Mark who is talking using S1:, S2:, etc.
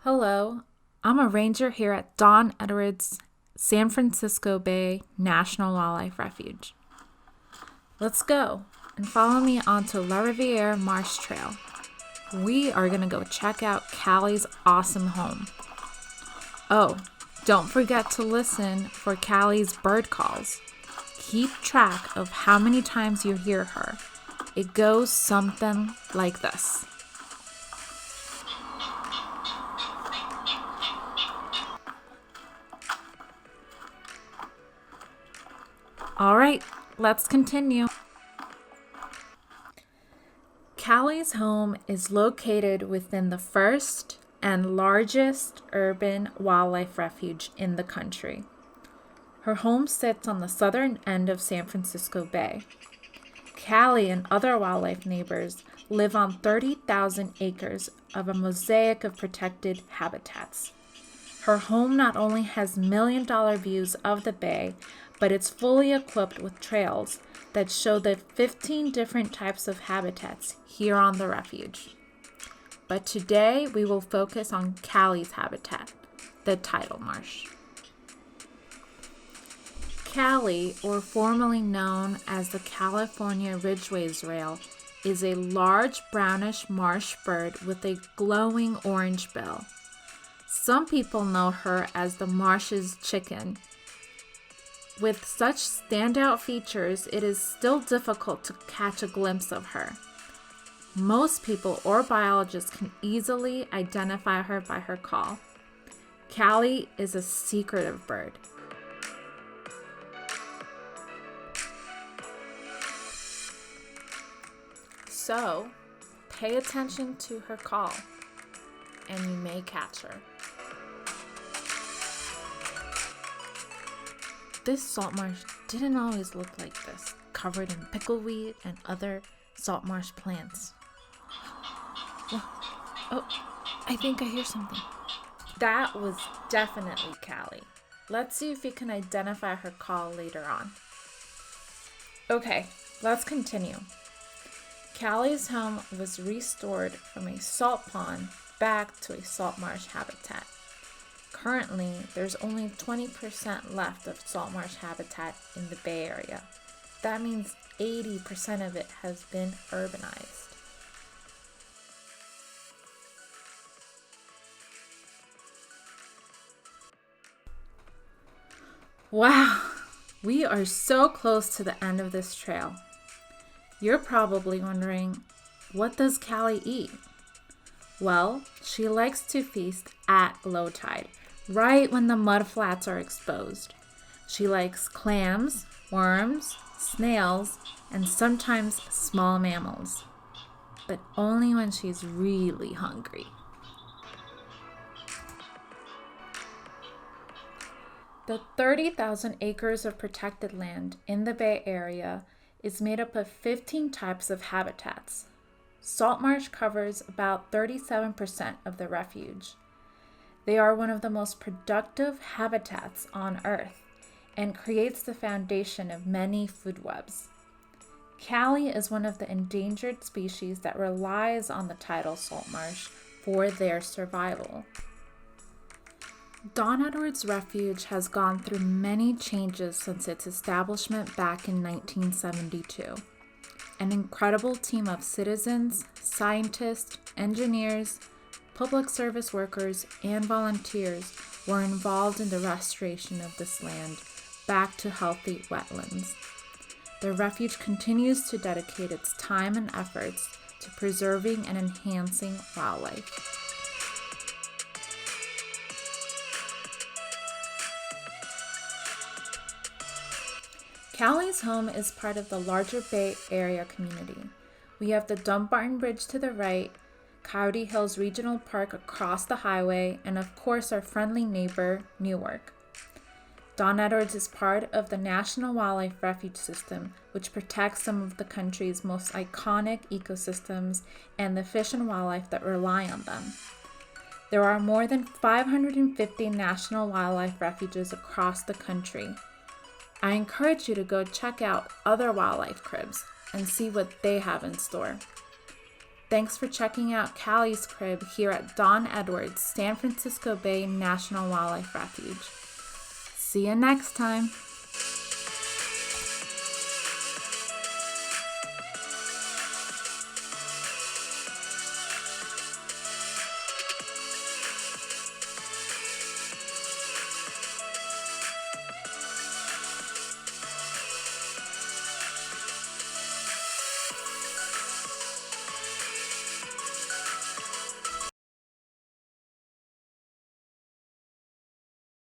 S1: Hello, I'm a ranger here at Don Edwards San Francisco Bay National Wildlife Refuge. Let's go and follow me onto La Riviere Marsh Trail. We are going to go check out Cali's awesome home. Oh, don't forget to listen for Cali's bird calls. Keep track of how many times you hear her. It goes something like this. All right, let's continue. Cali's home is located within the first and largest urban wildlife refuge in the country. Her home sits on the southern end of San Francisco Bay. Cali and other wildlife neighbors live on 30,000 acres of a mosaic of protected habitats. Her home not only has million-dollar views of the bay, but it's fully equipped with trails that show the 15 different types of habitats here on the refuge. But today we will focus on Cali's habitat, the tidal marsh. Cali, or formerly known as the California Ridgway's rail, is a large brownish marsh bird with a glowing orange bill. Some people know her as the marsh's chicken. With such standout features, it is still difficult to catch a glimpse of her. Most people or biologists can easily identify her by her call. Cali is a secretive bird. So, pay attention to her call, and you may catch her. This salt marsh didn't always look like this, covered in pickleweed and other salt marsh plants. Oh, I think I hear something. That was definitely Cali. Let's see if we can identify her call later on. Okay, let's continue. Cali's home was restored from a salt pond back to a salt marsh habitat. Currently, there's only 20% left of salt marsh habitat in the Bay Area. That means 80% of it has been urbanized. Wow, we are so close to the end of this trail. You're probably wondering, what does Cali eat? Well, she likes to feast at low tide, right when the mudflats are exposed. She likes clams, worms, snails, and sometimes small mammals, but only when she's really hungry. The 30,000 acres of protected land in the Bay Area is made up of 15 types of habitats. Salt marsh covers about 37% of the refuge. They are one of the most productive habitats on Earth and creates the foundation of many food webs. Cali is one of the endangered species that relies on the tidal salt marsh for their survival. Don Edwards Refuge has gone through many changes since its establishment back in 1972. An incredible team of citizens, scientists, engineers, public service workers, and volunteers were involved in the restoration of this land back to healthy wetlands. The refuge continues to dedicate its time and efforts to preserving and enhancing wildlife. Cali's home is part of the larger Bay Area community. We have the Dumbarton Bridge to the right, Coyote Hills Regional Park across the highway, and of course our friendly neighbor, Newark. Don Edwards is part of the National Wildlife Refuge System, which protects some of the country's most iconic ecosystems and the fish and wildlife that rely on them. There are more than 550 national wildlife refuges across the country. I encourage you to go check out other wildlife cribs and see what they have in store. Thanks for checking out Cali's crib here at Don Edwards, San Francisco Bay National Wildlife Refuge. See you next time.